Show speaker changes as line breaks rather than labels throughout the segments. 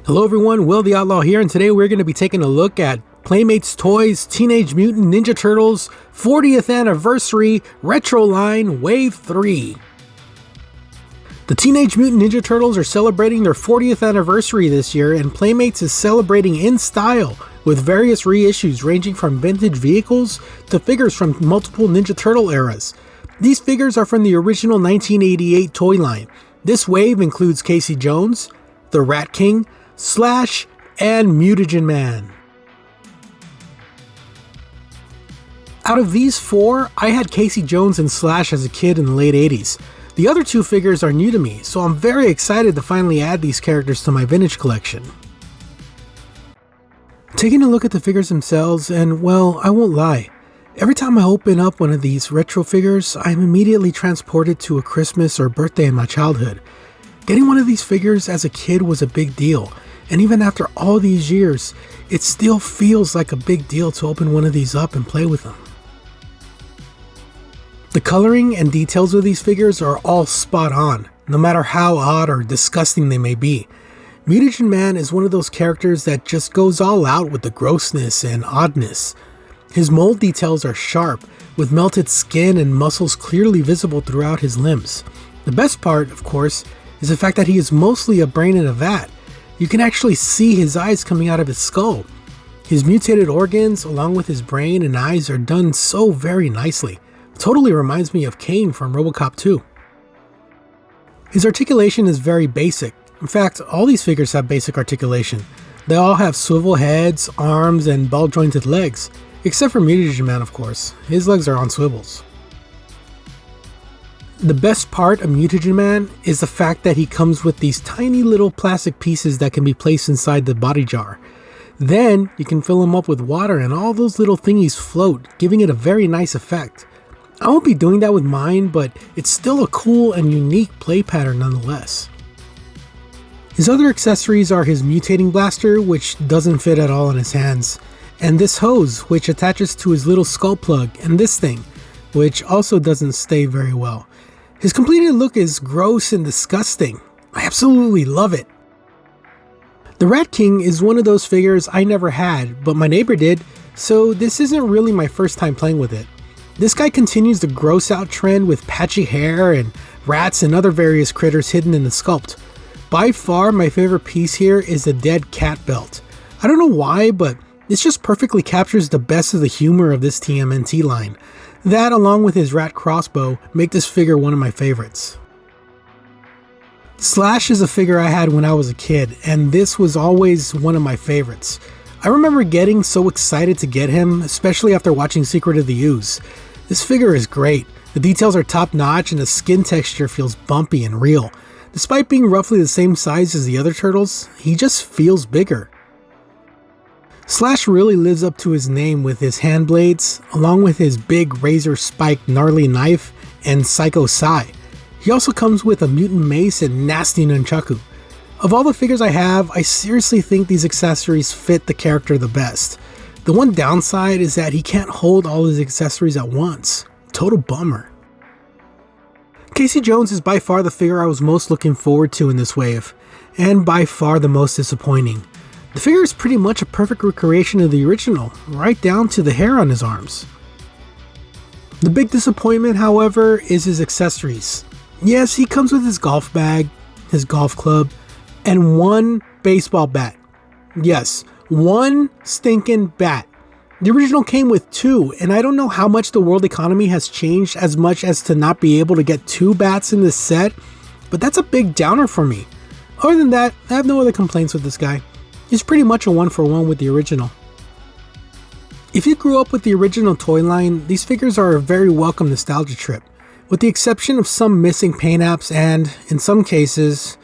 Hello everyone, Will the Outlaw here, and today we're going to be taking a look at Playmates Toys Teenage Mutant Ninja Turtles 40th Anniversary Retro Line Wave 3. The Teenage Mutant Ninja Turtles are celebrating their 40th anniversary this year, and Playmates is celebrating in style with various reissues ranging from vintage vehicles to figures from multiple Ninja Turtle eras. These figures are from the original 1988 toy line. This wave includes Casey Jones, the Rat King, Slash, and Mutagen Man. Out of these four, I had Casey Jones and Slash as a kid in the late 80s. The other two figures are new to me, so I'm very excited to finally add these characters to my vintage collection. Taking a look at the figures themselves, and well, I won't lie. Every time I open up one of these retro figures, I'm immediately transported to a Christmas or birthday in my childhood. Getting one of these figures as a kid was a big deal, and even after all these years, it still feels like a big deal to open one of these up and play with them. The coloring and details of these figures are all spot on, no matter how odd or disgusting they may be. Mutagen Man is one of those characters that just goes all out with the grossness and oddness. His mold details are sharp, with melted skin and muscles clearly visible throughout his limbs. The best part, of course, is the fact that he is mostly a brain in a vat. You can actually see his eyes coming out of his skull. His mutated organs, along with his brain and eyes, are done so very nicely. Totally reminds me of Kane from RoboCop 2. His articulation is very basic. In fact, all these figures have basic articulation. They all have swivel heads, arms, and ball-jointed legs. Except for Mutagen Man, of course. His legs are on swivels. The best part of Mutagen Man is the fact that he comes with these tiny little plastic pieces that can be placed inside the body jar. Then you can fill him up with water and all those little thingies float, giving it a very nice effect. I won't be doing that with mine, but it's still a cool and unique play pattern nonetheless. His other accessories are his mutating blaster, which doesn't fit at all in his hands, and this hose, which attaches to his little skull plug, and this thing, which also doesn't stay very well. His completed look is gross and disgusting. I absolutely love it. The Rat King is one of those figures I never had, but my neighbor did, so this isn't really my first time playing with it. This guy continues the gross out trend with patchy hair and rats and other various critters hidden in the sculpt. By far my favorite piece here is the dead cat belt. I don't know why, but this just perfectly captures the best of the humor of this TMNT line. That, along with his rat crossbow, make this figure one of my favorites. Slash is a figure I had when I was a kid, and this was always one of my favorites. I remember getting so excited to get him, especially after watching Secret of the Ooze. This figure is great. The details are top notch and the skin texture feels bumpy and real. Despite being roughly the same size as the other turtles, he just feels bigger. Slash really lives up to his name with his hand blades, along with his big razor-spiked gnarly knife and Psycho Sai. He also comes with a mutant mace and nasty nunchaku. Of all the figures I have, I seriously think these accessories fit the character the best. The one downside is that he can't hold all his accessories at once. Total bummer. Casey Jones is by far the figure I was most looking forward to in this wave, and by far the most disappointing. The figure is pretty much a perfect recreation of the original, right down to the hair on his arms. The big disappointment, however, is his accessories. Yes, he comes with his golf bag, his golf club, and one baseball bat. Yes, one stinking bat. The original came with two, and I don't know how much the world economy has changed as much as to not be able to get two bats in this set, but that's a big downer for me. Other than that, I have no other complaints with this guy. He's pretty much a one-for-one with the original. If you grew up with the original toy line, these figures are a very welcome nostalgia trip, with the exception of some missing paint apps and, in some cases,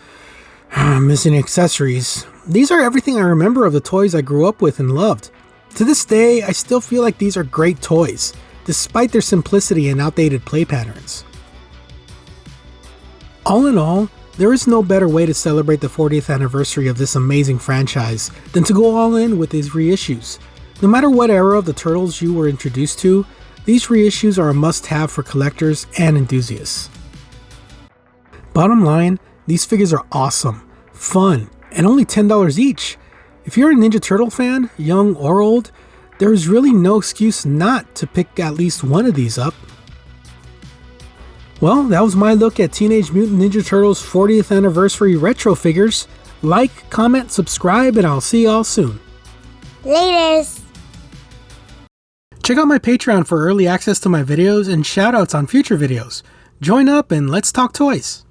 missing accessories. These are everything I remember of the toys I grew up with and loved. To this day, I still feel like these are great toys, despite their simplicity and outdated play patterns. All in all, there is no better way to celebrate the 40th anniversary of this amazing franchise than to go all in with these reissues. No matter what era of the Turtles you were introduced to, these reissues are a must-have for collectors and enthusiasts. Bottom line, these figures are awesome, fun, and only $10 each. If you're a Ninja Turtle fan, young or old, there's really no excuse not to pick at least one of these up. Well, that was my look at Teenage Mutant Ninja Turtles 40th Anniversary Retro Figures. Like, comment, subscribe, and I'll see y'all soon.
Laters!
Check out my Patreon for early access to my videos and shoutouts on future videos. Join up and let's talk toys.